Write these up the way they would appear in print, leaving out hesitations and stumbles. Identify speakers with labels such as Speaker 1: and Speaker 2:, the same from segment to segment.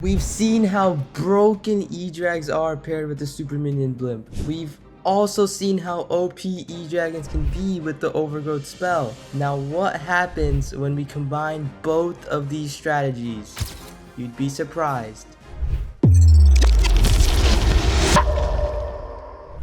Speaker 1: We've seen how broken E-Drags are paired with the Super Minion Blimp. We've also seen how OP E-Dragons can be with the Overgrowth spell. Now what happens when we combine both of these strategies? You'd be surprised.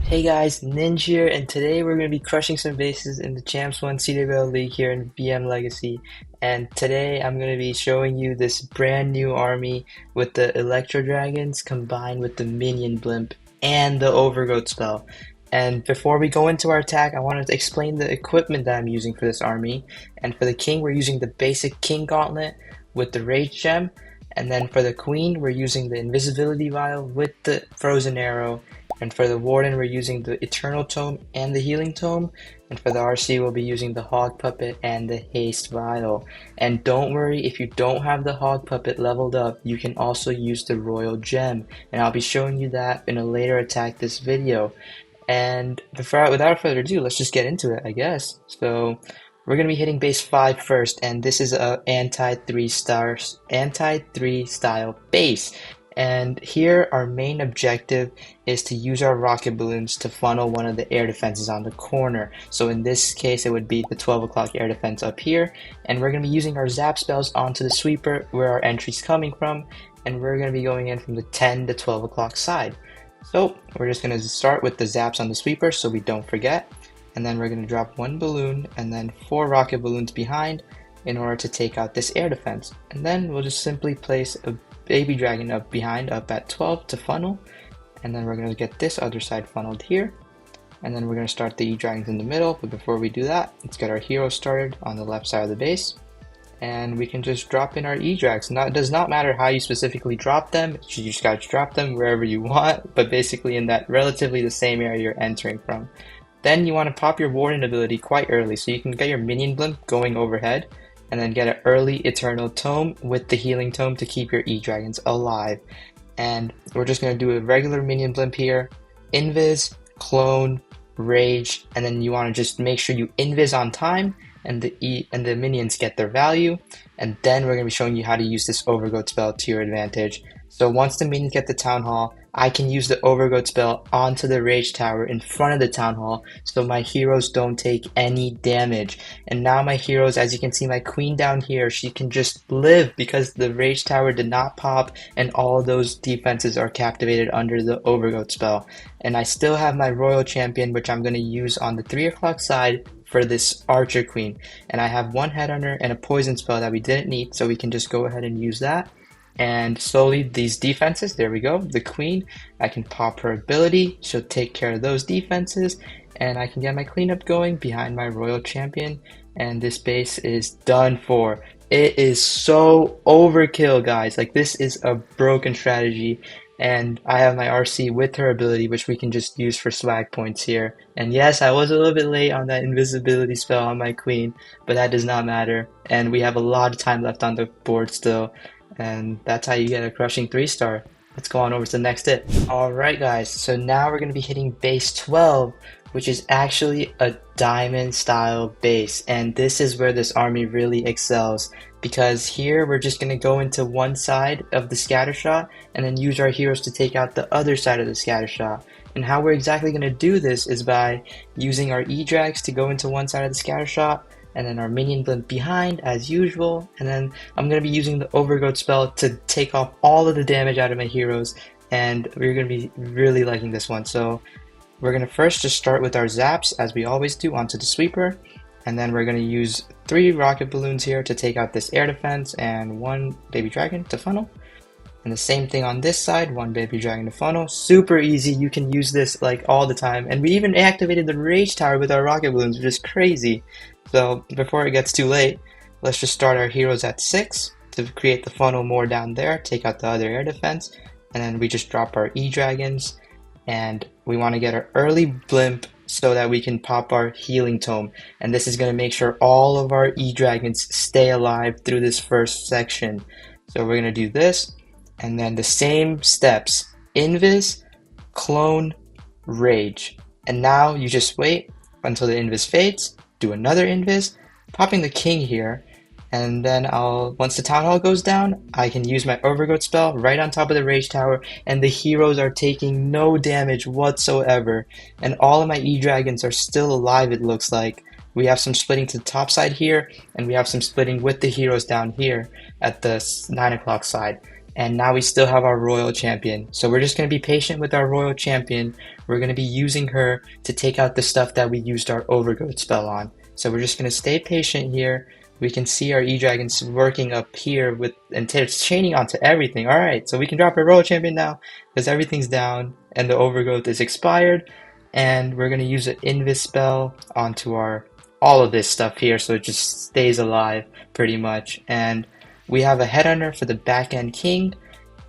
Speaker 1: Hey guys, Ninj here, and today we're going to be crushing some bases in the Champs 1 CWL League here in BM Legacy. And today I'm going to be showing you this brand new army with the Electro Dragons combined with the Minion Blimp and the Overgrowth spell. And before we go into our attack, I wanted to explain the equipment that I'm using for this army. And for the King, we're using the basic King Gauntlet with the Rage Gem. And then for the Queen, we're using the Invisibility Vial with the Frozen Arrow. And for the Warden, we're using the Eternal Tome and the Healing Tome. And for the RC, we'll be using the Hog Puppet and the Haste Vial. And don't worry, if you don't have the Hog Puppet leveled up, you can also use the Royal Gem. And I'll be showing you that in a later attack this video. And without further ado, let's just get into it, I guess. So we're going to be hitting base 5 first, and this is a anti-3 style base. And here our main objective is to use our rocket balloons to funnel one of the air defenses on the corner. So in this case it would be the 12 o'clock air defense up here, and we're going to be using our zap spells onto the sweeper where our entry's coming from, and we're going to be going in from the 10 to 12 o'clock side. So we're just going to start with the zaps on the sweeper so we don't forget, and then we're going to drop 1 balloon and then 4 rocket balloons behind in order to take out this air defense. And then we'll just simply place a baby dragon up behind, up at 12 to funnel, and then we're going to get this other side funneled here, and then we're going to start the E-Dragons in the middle. But before we do that, let's get our heroes started on the left side of the base, and we can just drop in our E-Drags. It does not matter how you specifically drop them, you just got to drop them wherever you want, but basically in that relatively the same area you're entering from. Then you want to pop your Warden ability quite early so you can get your Minion Blimp going overhead, and then get an early Eternal Tome with the Healing Tome to keep your E-Dragons alive. And we're just going to do a regular Minion Blimp here, Invis, Clone, Rage, and then you want to just make sure you Invis on time and the minions get their value. And then we're going to be showing you how to use this Overgrowth spell to your advantage. So once the minions get the Town Hall, I can use the Overgrowth spell onto the Rage Tower in front of the Town Hall so my heroes don't take any damage. And now my heroes, as you can see, my Queen down here, she can just live because the Rage Tower did not pop and all those defenses are captivated under the Overgrowth spell. And I still have my Royal Champion, which I'm going to use on the 3 o'clock side for this Archer Queen. And I have 1 Headhunter and a Poison spell that we didn't need, so we can just go ahead and use that. And slowly these defenses, there we go, the Queen, I can pop her ability, she'll take care of those defenses, and I can get my cleanup going behind my Royal Champion, and this base is done for. It is so overkill, guys. Like, this is a broken strategy, and I have my RC with her ability, which we can just use for swag points here. And yes, I was a little bit late on that invisibility spell on my Queen, but that does not matter, and we have a lot of time left on the board still. And that's how you get a crushing 3-star. Let's go on over to the next hit. Alright guys, so now we're going to be hitting base 12, which is actually a diamond style base. And this is where this army really excels, because here we're just going to go into one side of the scatter shot and then use our heroes to take out the other side of the scatter shot. And how we're exactly going to do this is by using our E-Drags to go into one side of the scatter shot, and then our Minion Blimp behind as usual, and then I'm going to be using the Overgrowth spell to take off all of the damage out of my heroes, and we're going to be really liking this one. So we're going to first just start with our zaps as we always do onto the sweeper, and then we're going to use 3 rocket balloons here to take out this air defense and 1 baby dragon to funnel. And the same thing on this side, 1 baby dragon to funnel. Super easy, you can use this like all the time, and we even activated the Rage Tower with our rocket balloons, which is crazy. So before it gets too late, let's just start our heroes at 6 to create the funnel more down there, take out the other air defense, and then we just drop our E-Dragons, and we want to get our early blimp so that we can pop our Healing Tome. And this is going to make sure all of our E-Dragons stay alive through this first section. So we're going to do this, and then the same steps, Invis, Clone, Rage. And now you just wait until the Invis fades, do another Invis, popping the King here, And then once the Town Hall goes down, I can use my Overgrowth spell right on top of the Rage Tower, and the heroes are taking no damage whatsoever. And all of my E-Dragons are still alive, it looks like. We have some splitting to the top side here, and we have some splitting with the heroes down here at the 9 o'clock side. And now we still have our Royal Champion. So we're just going to be patient with our Royal Champion. We're going to be using her to take out the stuff that we used our Overgrowth spell on. So we're just going to stay patient here. We can see our E-Dragons working up here and it's chaining onto everything. Alright, so we can drop our Royal Champion now because everything's down and the Overgrowth is expired. And we're going to use an Invis spell onto all of this stuff here so it just stays alive pretty much. And we have a Headhunter for the back end king,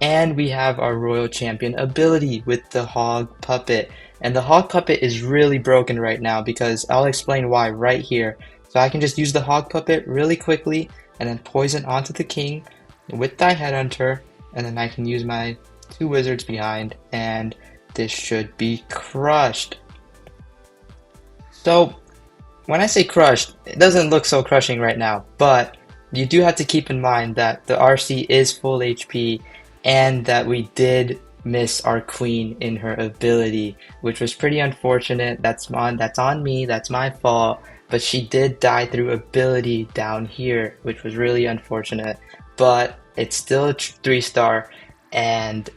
Speaker 1: and we have our Royal Champion ability with the Hog Puppet. And the Hog Puppet is really broken right now because I'll explain why right here. So I can just use the Hog Puppet really quickly and then poison onto the king with thy Headhunter, and then I can use my 2 wizards behind, and this should be crushed. So when I say crushed, it doesn't look so crushing right now, but you do have to keep in mind that the RC is full HP and that we did miss our queen in her ability, which was pretty unfortunate. That's on me, that's my fault, but she did die through ability down here, which was really unfortunate, but it's still a 3-star, and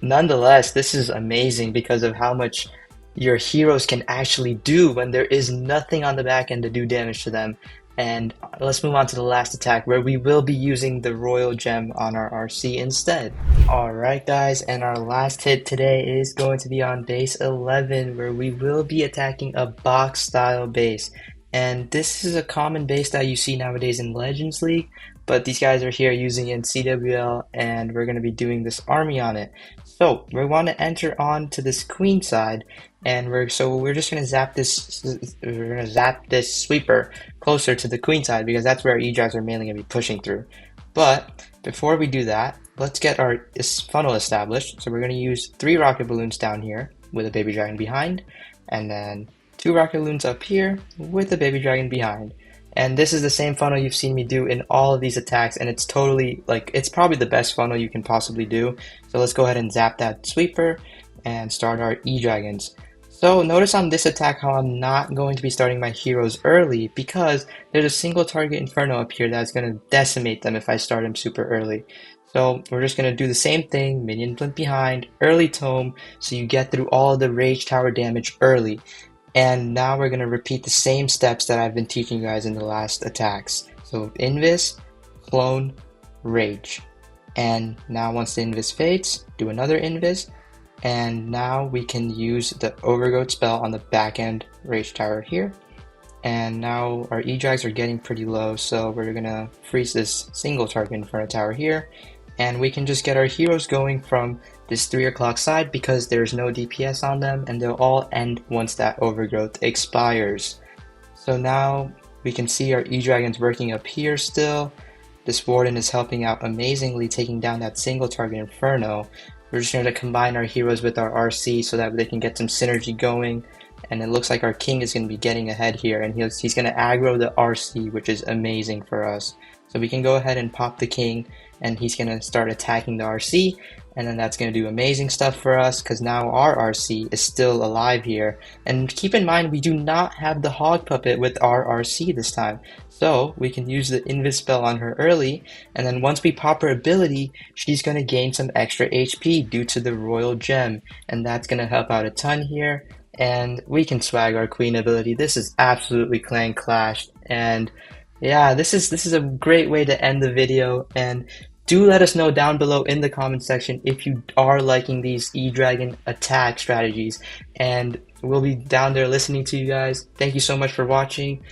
Speaker 1: nonetheless, this is amazing because of how much your heroes can actually do when there is nothing on the back end to do damage to them. And let's move on to the last attack where we will be using the Royal Gem on our RC instead. Alright guys, and our last hit today is going to be on base 11 where we will be attacking a box style base. And this is a common base that you see nowadays in Legends League, but these guys are here using it in CWL, and we're going to be doing this army on it. So we want to enter on to this queen side, and we're just going to zap this sweeper closer to the queen side because that's where our E-Drives are mainly going to be pushing through. But before we do that, let's get our funnel established. So we're going to use 3 rocket balloons down here with a baby dragon behind, and then 2 rocket balloons up here with a baby dragon behind. And this is the same funnel you've seen me do in all of these attacks, and it's totally, it's probably the best funnel you can possibly do. So let's go ahead and zap that sweeper and start our E-Dragons. So notice on this attack how I'm not going to be starting my heroes early because there's a single target Inferno up here that's going to decimate them if I start him super early. So we're just going to do the same thing, minion blimp behind, early tome, so you get through all the Rage Tower damage early. And now we're going to repeat the same steps that I've been teaching you guys in the last attacks. So Invis, Clone, Rage. And now once the Invis fades, do another Invis. And now we can use the Overgrowth spell on the back end Rage Tower here. And now our E-Drags are getting pretty low, so we're going to freeze this single target Inferno Tower here. And we can just get our heroes going from this 3 o'clock side because there's no DPS on them, and they'll all end once that Overgrowth expires. So now we can see our E-Dragons working up here still. This Warden is helping out amazingly, taking down that single target Inferno. We're just going to combine our heroes with our RC so that they can get some synergy going. And it looks like our king is going to be getting ahead here, and he's going to aggro the RC, which is amazing for us. So we can go ahead and pop the king, and he's going to start attacking the RC, and then that's going to do amazing stuff for us because now our RC is still alive here. And keep in mind, we do not have the Hog Puppet with our RC this time. So we can use the Invis spell on her early, and then once we pop her ability, she's going to gain some extra HP due to the Royal Gem, and that's going to help out a ton here. And we can swag our queen ability. This is absolutely clan clashed, and yeah, this is a great way to end the video. And do let us know down below in the comment section if you are liking these E-Dragon attack strategies, and we'll be down there listening to you guys. Thank you so much for watching.